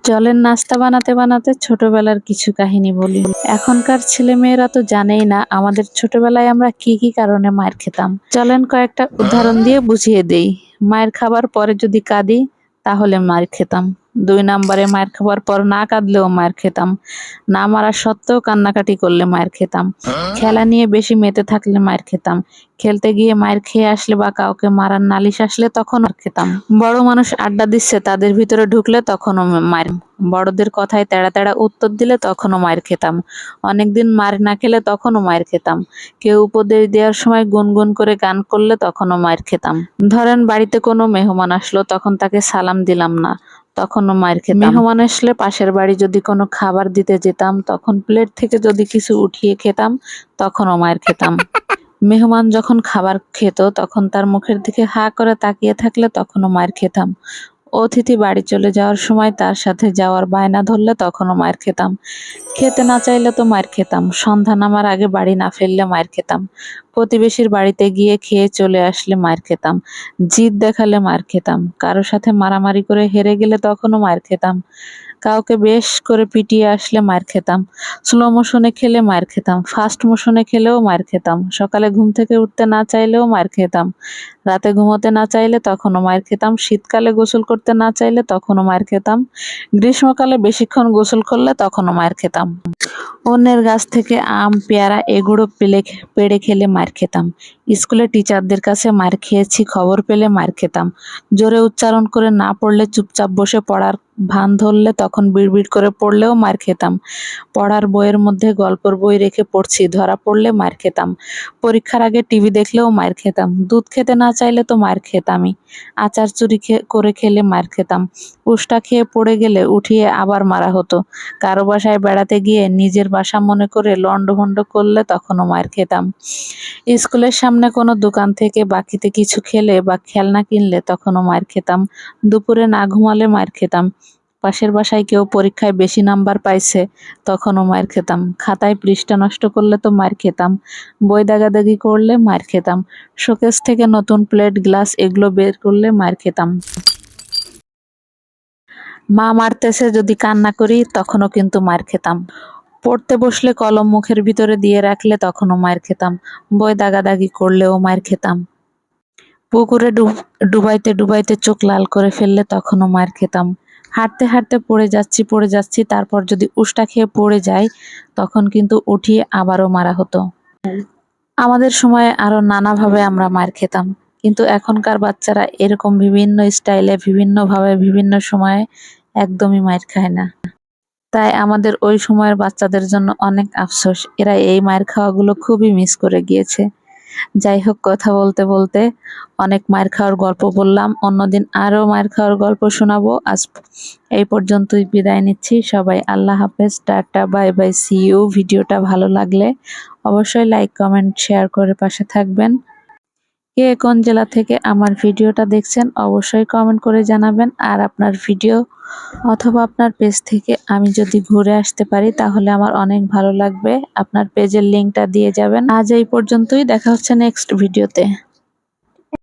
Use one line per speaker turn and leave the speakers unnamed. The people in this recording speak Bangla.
চলেন নাস্তা বানাতে বানাতে ছোটবেলার কিছু কাহিনী বলি। এখনকার ছেলেমেয়েরা তো জানেই না আমাদের ছোটবেলায় আমরা কি কি কারণে মায়ের খেতাম। চলেন কয়েকটা উদাহরণ দিয়ে বুঝিয়ে দেই। মায়ের খাবার পরে যদি কাঁদি তাহলে মায়ের খেতাম। ২ নম্বরে মায়ের খাবার পর না কাঁদলেও মায়ের খেতাম। না মারা সত্ত্বেও কান্নাকাটি করলে মায়ের খেতাম। খেলা নিয়ে বেশি মেতে থাকলে মায়ের খেতাম। খেলতে গিয়ে মায়ের খেয়ে আসলে বা কাউকে মারার নালিশ আসলে তখন আর খেতাম। বড় মানুষ আড্ডা দিচ্ছে তাদের ভিতরে ঢুকলে তখনও মায়ের। বড়দের কথায় তেড়া তেড়া উত্তর দিলে তখনও মায়ের খেতাম। অনেকদিন মার না খেলে তখনও মায়ের খেতাম। কেউ উপদেশ দেওয়ার সময় গুনগুন করে গান করলে তখনও মায়ের খেতাম। ধরেন বাড়িতে কোনো মেহমান আসলো তখন তাকে সালাম দিলাম না, তখনও মায়ের খেতাম। মেহমান আসলে পাশের বাড়ি যদি কোনো খাবার দিতে যেতাম তখন প্লেট থেকে যদি কিছু উঠিয়ে খেতাম তখনও মায়ের খেতাম। মেহমান যখন খাবার খেত তখন তার মুখের দিকে হা করে তাকিয়ে থাকলে তখনও মায়ের খেতাম। অতিথি বাড়ি চলে যাওয়ার সময় তার সাথে যাওয়ার বায়না ধরলে তখনও মায়ের খেতাম। খেতে না চাইলে তো মায়ের খেতাম। সন্ধ্যা নামার আগে বাড়ি না ফিরলে মায়ের খেতাম। প্রতিবেশীর বাড়িতে গিয়ে খেয়ে চলে আসলে মায়ের খেতাম। জিদ দেখালে মায়ের খেতাম। কারো সাথে মারামারি করে হেরে গেলে তখনও মায়ের খেতাম। কাউকে বেশ করে পিটিয়ে আসলে মায়ের খেতাম। স্লো মোশনে খেলে মায়ের খেতাম। ফাস্ট মোশনে খেলেও মায়ের খেতাম। সকালে ঘুম থেকে উঠতে না চাইলেও মায়ের খেতাম। রাতে ঘুমোতে না চাইলে তখনও মায়ের খেতাম। শীতকালে গোসল করতে না চাইলে তখনও মায়ের খেতাম। গ্রীষ্মকালে বেশিক্ষণ গোসল করলে তখনও মায়ের খেতাম। অন্যের গাছ থেকে আম, পেয়ারা এগুলো পেড়ে খেলে মার খেতাম। স্কুলে টিচারদের কাছে মার খেয়েছি খবর পেলে মার খেতাম। জোরে উচ্চারণ করে না পড়লে চুপচাপ বসে পড়ার ভান ধরলে তখন বিড়বিড় করে পড়লেও মার খেতাম। পড়ার বইয়ের মধ্যে গল্পের বই রেখে পড়ছি ধরা পড়লে মার খেতাম। পরীক্ষার আগে টিভি দেখলেও মার খেতাম। দুধ খেতে না চাইলে তো মার খেতামই। আচার চুরি করে খেলে মার খেতাম। উষ্টা খেয়ে পড়ে গেলে উঠিয়ে আবার মারা হতো। কারো বাসায় বেড়াতে গিয়ে নিজের বাসা মনে করে লন্ডভন্ড করলে তখনও মার খেতাম। স্কুলের সামনে কোনো দোকান থেকে বাকিতে কিছু খেলে বা খেলনা কিনলে তখনও মার খেতাম। দুপুরে না ঘুমালে মার খেতাম। পাশের বাসায় কেউ পরীক্ষায় বেশি নাম্বার পাইছে তখনও মার খেতাম। খাতায় পৃষ্ঠা নষ্ট করলে তো মার খেতাম। বই দাগাদাগি করলে মার খেতাম। শোকেস থেকে নতুন প্লেট গ্লাস এগুলো বের করলে মার খেতাম। মা মারতেছে যদি কান্না করি তখনও কিন্তু মার খেতাম। পড়তে বসলে কলম মুখের ভিতরে দিয়ে রাখলে তখনও মার খেতাম। বই দাগাদাগি করলেও মার খেতাম। পুকুরে ডুবাইতে ডুবাইতে চোখ লাল করে ফেললে তখনও মার খেতাম। হাঁটতে হাঁটতে পড়ে যাচ্ছি তারপর যদি উষ্টা খেয়ে পড়ে যাই তখন কিন্তু উঠিয়ে আবারও মারা হতো। আমাদের সময়ে আরো নানাভাবে আমরা মার খেতাম, কিন্তু এখনকার বাচ্চারা এরকম বিভিন্ন স্টাইলে বিভিন্নভাবে বিভিন্ন সময়ে একদমই মার খায় না। তাই আমাদের ওই সময়ের বাচ্চাদের জন্য অনেক আফসোস, এরা এই মায়ের খাওয়াগুলো খুবই মিস করে গিয়েছে। যাই হোক, কথা বলতে বলতে অনেক মায়ের খাওয়ার গল্প বললাম, অন্যদিন আরো মায়ের খাওয়ার গল্প শোনাবো। আজ এই পর্যন্তই বিদায় নিচ্ছি। সবাই আল্লাহ হাফেজ, tata, bye bye, see you. ভিডিওটা ভালো লাগলে অবশ্যই লাইক, কমেন্ট, শেয়ার করে পাশে থাকবেন। কে কোন জেলা থেকে আমার ভিডিওটা দেখছেন অবশ্যই কমেন্ট করে জানাবেন। আর আপনার ভিডিও অথবা আপনার পেজ থেকে আমি যদি ঘুরে আসতে পারি তাহলে আমার অনেক ভালো লাগবে। আপনার পেজের লিংকটা দিয়ে যাবেন। আজ এই পর্যন্তই, দেখা হচ্ছে নেক্সট ভিডিওতে।